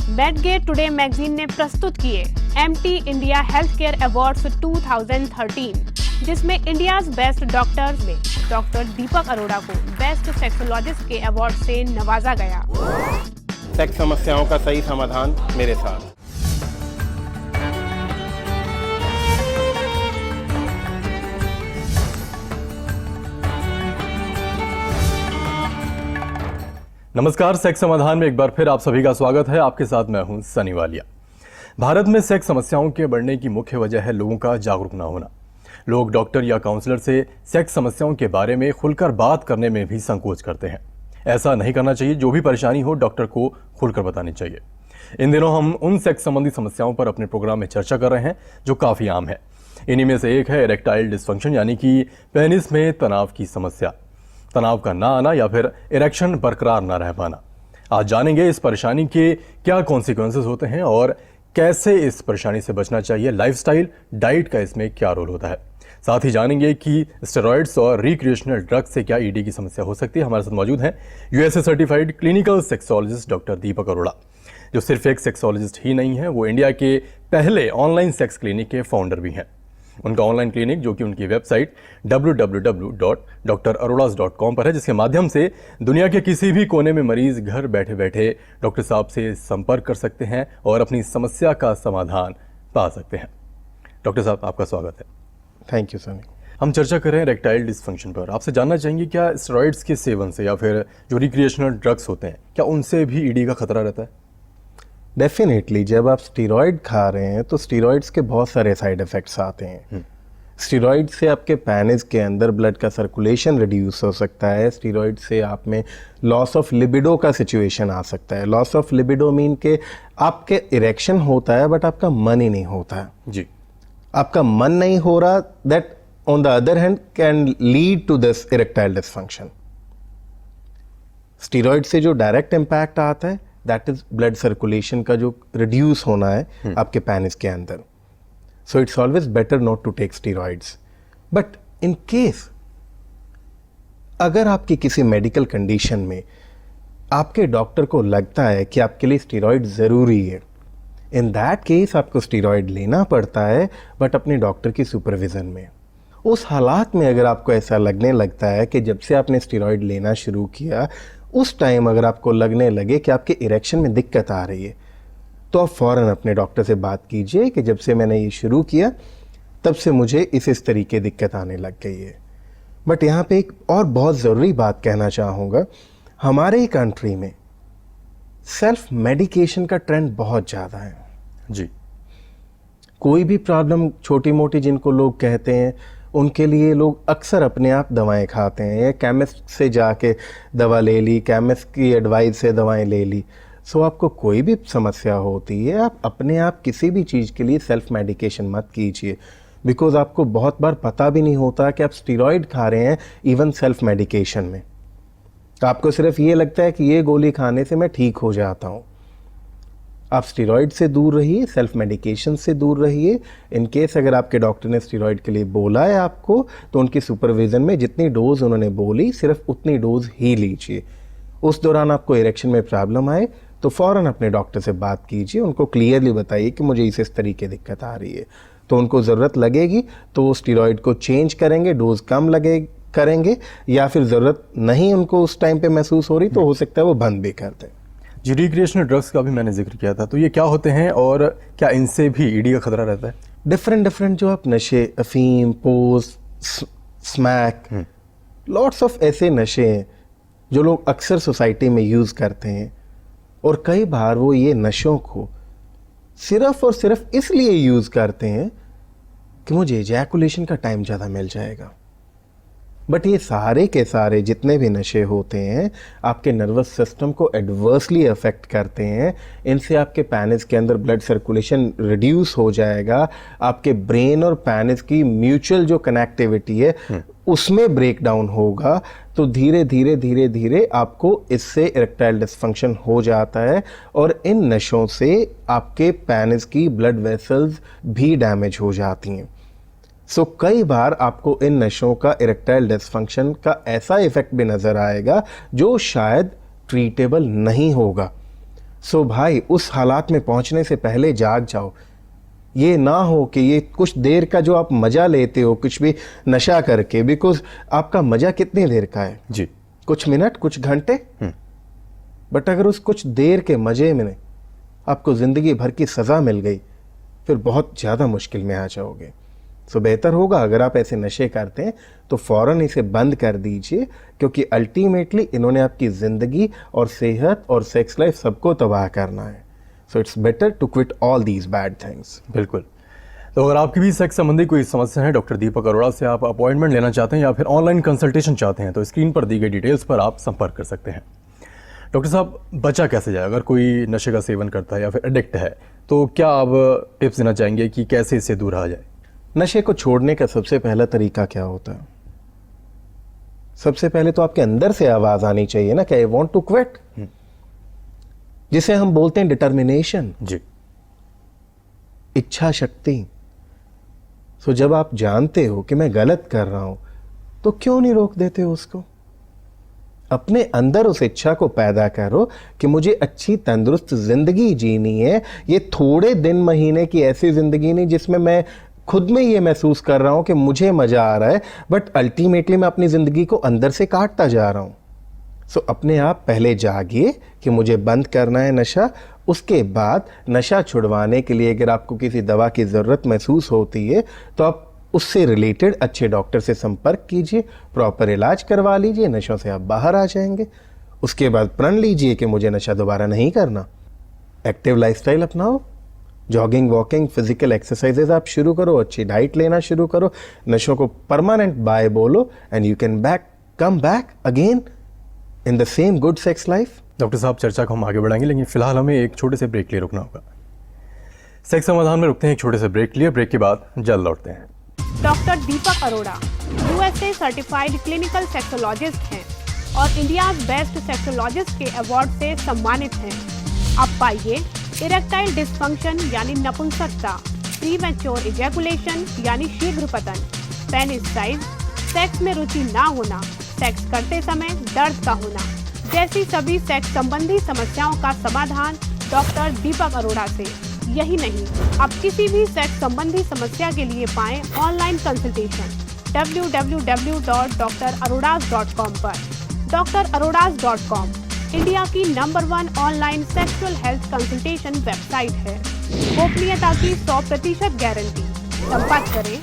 बेडगेट today magazine ने प्रस्तुत किए MT India health care awards 2013, जिसमें इंडियाज बेस्ट डॉक्टर्स में डॉक्टर दीपक अरोड़ा को बेस्ट सेक्सोलॉजिस्ट के अवार्ड से नवाजा गया। सेक्स समस्याओं का सही समाधान मेरे साथ। नमस्कार, सेक्स समाधान में एक बार फिर आप सभी का स्वागत है। आपके साथ मैं हूं सनी वालिया। भारत में सेक्स समस्याओं के बढ़ने की मुख्य वजह है लोगों का जागरूक न होना। लोग डॉक्टर या काउंसलर से सेक्स समस्याओं के बारे में खुलकर बात करने में भी संकोच करते हैं। ऐसा नहीं करना चाहिए। जो भी परेशानी हो डॉक्टर को खुलकर बतानी चाहिए। इन दिनों हम उन सेक्स संबंधी समस्याओं पर अपने प्रोग्राम में चर्चा कर रहे हैं जो काफ़ी आम है। इन्हीं में से एक है इरेक्टाइल डिसफंक्शन, यानी कि पेनिस में तनाव की समस्या, तनाव का ना आना या फिर इरेक्शन बरकरार ना रह पाना। आज जानेंगे इस परेशानी के क्या कॉन्सिक्वेंसेस होते हैं और कैसे इस परेशानी से बचना चाहिए। लाइफस्टाइल, डाइट का इसमें क्या रोल होता है। साथ ही जानेंगे कि स्टेरॉइड्स और रिक्रिएशनल ड्रग्स से क्या ईडी की समस्या हो सकती है। हमारे साथ मौजूद हैं USA certified clinical sexologist doctor Deepak Arora, जो सिर्फ एक सेक्सोलॉजिस्ट ही नहीं है, वो इंडिया के पहले ऑनलाइन सेक्स क्लिनिक के फाउंडर भी हैं। उनका ऑनलाइन क्लिनिक, जो कि उनकी वेबसाइट www.drarodas.com पर है, जिसके माध्यम से दुनिया के किसी भी कोने में मरीज घर बैठे बैठे डॉक्टर साहब से संपर्क कर सकते हैं और अपनी समस्या का समाधान पा सकते हैं। डॉक्टर साहब, आपका स्वागत है। Thank you Sunny. हम चर्चा कर रहे हैं इरेक्टाइल डिसफंक्शन पर। आपसे जानना चाहेंगे, क्या स्टेरॉइड्स के सेवन से या फिर जो रिक्रिएशनल ड्रग्स होते हैं, क्या उनसे भी ईडी का खतरा रहता है? डेफिनेटली, जब आप स्टीरॉयड खा रहे हैं तो स्टीरॉयड्स के बहुत सारे साइड इफ़ेक्ट्स आते हैं। स्टीरॉयड से आपके पेनिस के अंदर ब्लड का सर्कुलेशन रिड्यूस हो सकता है। स्टीरॉयड से आप में लॉस ऑफ लिबिडो का सिचुएशन आ सकता है। लॉस ऑफ लिबिडो मीन के आपके इरेक्शन होता है बट आपका मन ही नहीं होता है जी। आपका मन नहीं हो रहा, that on the other hand can lead to this erectile dysfunction. Steroid से जो डायरेक्ट इम्पैक्ट आता है दैट इज ब्लड सर्कुलेशन का जो रिड्यूस होना है आपके पेनिस के अंदर। So it's always better not to take steroids. But in case अगर आपकी किसी मेडिकल कंडीशन में आपके डॉक्टर को लगता है कि आपके लिए स्टीरॉइड ज़रूरी है, इन दैट केस आपको स्टीरॉइड लेना पड़ता है, बट अपने डॉक्टर की सुपरविज़न में। उस हालात में अगर आपको ऐसा लगने लगता है कि जब से आपने स्टीरॉइड लेना शुरू किया उस टाइम अगर आपको लगने लगे कि आपके इरेक्शन में दिक्कत आ रही है, तो आप फ़ौरन अपने डॉक्टर से बात कीजिए कि जब से मैंने ये शुरू किया तब से मुझे इस तरीके दिक्कत आने लग गई है। बट यहाँ पे एक और बहुत ज़रूरी बात कहना चाहूँगा, हमारे कंट्री में सेल्फ मेडिकेशन का ट्रेंड बहुत ज़्यादा है जी। कोई भी प्रॉब्लम छोटी मोटी जिनको लोग कहते हैं उनके लिए लोग अक्सर अपने आप दवाएं खाते हैं, या केमिस्ट से जाके दवा ले ली, केमिस्ट की एडवाइस से दवाएं ले ली। सो आपको कोई भी समस्या होती है आप अपने आप किसी भी चीज़ के लिए सेल्फ मेडिकेशन मत कीजिए, बिकॉज आपको बहुत बार पता भी नहीं होता कि आप स्टीरॉयड खा रहे हैं इवन सेल्फ मेडिकेशन में। आपको सिर्फ ये लगता है कि ये गोली खाने से मैं ठीक हो जाता हूँ। आप स्टीरॉयड से दूर रहिए, सेल्फ मेडिकेशन से दूर रहिए। इन केस अगर आपके डॉक्टर ने स्टीरॉयड के लिए बोला है आपको, तो उनकी सुपरविज़न में जितनी डोज उन्होंने बोली सिर्फ उतनी डोज ही लीजिए। उस दौरान आपको इरेक्शन में प्रॉब्लम आए तो फ़ौरन अपने डॉक्टर से बात कीजिए, उनको क्लियरली बताइए कि मुझे इस तरीके दिक्कत आ रही है। तो उनको ज़रूरत लगेगी तो वो स्टीरॉयड को चेंज करेंगे, डोज कम करेंगे, या फिर ज़रूरत नहीं उनको उस टाइम पे महसूस हो रही तो हो सकता है वो बंद भी कर दें। जी, रिक्रिएशनल ड्रग्स का भी मैंने जिक्र किया था, तो ये क्या होते हैं और क्या इनसे भी ईडी का खतरा रहता है? डिफरेंट जो आप नशे, अफीम, पोस्ट, स्मैक, लॉट्स ऑफ ऐसे नशे हैं जो लोग अक्सर सोसाइटी में यूज़ करते हैं, और कई बार वो ये नशों को सिर्फ और सिर्फ इसलिए यूज़ करते हैं कि मुझे इजैकुलेशन का टाइम ज़्यादा मिल जाएगा। बट ये सारे के सारे जितने भी नशे होते हैं आपके नर्वस सिस्टम को एडवर्सली अफेक्ट करते हैं। इनसे आपके पेनिस के अंदर ब्लड सर्कुलेशन रिड्यूस हो जाएगा, आपके ब्रेन और पेनिस की म्यूचुअल जो कनेक्टिविटी है उसमें ब्रेक डाउन होगा। तो धीरे धीरे आपको इससे इरेक्टाइल डिसफंक्शन हो जाता है, और इन नशों से आपके पेनिस की ब्लड वेसल्स भी डैमेज हो जाती हैं। सो कई बार आपको इन नशों का इरेक्टाइल डिसफंक्शन का ऐसा इफेक्ट भी नज़र आएगा जो शायद ट्रीटेबल नहीं होगा। सो भाई उस हालात में पहुंचने से पहले जाग जाओ। ये ना हो कि ये कुछ देर का जो आप मजा लेते हो कुछ भी नशा करके, बिकॉज आपका मजा कितनी देर का है? जी। कुछ मिनट, कुछ घंटे। बट अगर उस कुछ देर के मजे में आपको जिंदगी भर की सजा मिल गई, फिर बहुत ज्यादा मुश्किल में आ जाओगे। सो बेहतर होगा अगर आप ऐसे नशे करते हैं तो फौरन इसे बंद कर दीजिए, क्योंकि अल्टीमेटली इन्होंने आपकी जिंदगी और सेहत और सेक्स लाइफ सबको तबाह करना है। So it's better to quit all these bad things. बिल्कुल। तो अगर आपकी भी सेक्स संबंधी कोई समस्या है, डॉक्टर दीपक अरोड़ा से आप अपॉइंटमेंट लेना चाहते हैं या फिर ऑनलाइन कंसल्टेशन चाहते हैं, तो स्क्रीन पर दी गई डिटेल्स पर आप संपर्क कर सकते हैं। डॉक्टर साहब, बचा कैसे जाए अगर कोई नशे का सेवन करता है या फिर एडिक्ट है, तो क्या आप टिप्स देना चाहेंगे कि कैसे इससे दूर रहा जाए? नशे को छोड़ने का सबसे पहला तरीका क्या होता है? सबसे पहले तो आपके अंदर से आवाज आनी चाहिए ना कि आई वॉन्ट टू क्विट, जिसे हम बोलते हैं डिटर्मिनेशन, जी। इच्छा शक्ति। सो जब आप जानते हो कि मैं गलत कर रहा हूं तो क्यों नहीं रोक देते हो उसको? अपने अंदर उस इच्छा को पैदा करो कि मुझे अच्छी तंदुरुस्त जिंदगी जीनी है। ये थोड़े दिन महीने की ऐसी जिंदगी नहीं जिसमें मैं खुद में ये महसूस कर रहा हूं कि मुझे मजा आ रहा है, बट अल्टीमेटली मैं अपनी जिंदगी को अंदर से काटता जा रहा हूं। सो अपने आप पहले जागिए कि मुझे बंद करना है नशा। उसके बाद नशा छुड़वाने के लिए अगर आपको किसी दवा की ज़रूरत महसूस होती है तो आप उससे रिलेटेड अच्छे डॉक्टर से संपर्क कीजिए, प्रॉपर इलाज करवा लीजिए, नशों से आप बाहर आ जाएंगे। उसके बाद प्रण लीजिए कि मुझे नशा दोबारा नहीं करना। एक्टिव लाइफस्टाइल अपनाओ, जॉगिंग, वॉकिंग, फिजिकल एक्सरसाइजेज आप शुरू करो, अच्छी डाइट लेना शुरू करो, नशों को परमानेंट बाय बोलो, and you can come back again in the same good sex life. Doctor साहब, चर्चा को हम आगे बढ़ाएंगे, लेकिन फिलहाल हमें एक छोटे से ब्रेक के लिए रुकना होगा। सेक्स समाधान में रुकते हैं एक छोटे से ब्रेक के लिए। ब्रेक के बाद जल्द लौटते हैं। Doctor Deepak Arora USA certified clinical sexologist हैं और इंडिया बेस्ट सेक्सोलॉजिस्ट के अवार्ड से सम्मानित हैं। अब पाइए इरेक्टाइल डिस्फंक्शन यानी नपुंसकता, प्रीमैच्योर इजैकुलेशन यानी शीघ्र पतन, पेनिस साइज, सेक्स में रुचि ना होना, सेक्स करते समय दर्द का होना जैसी सभी सेक्स संबंधी समस्याओं का समाधान डॉक्टर दीपक अरोड़ा से। यही नहीं, आप किसी भी सेक्स संबंधी समस्या के लिए पाएं ऑनलाइन कंसल्टेशन www.drarodas.com पर। drarodas.com इंडिया की number 1 online sexual health consultation website है। गोपनीयता की 100% गारंटी। संपर्क करें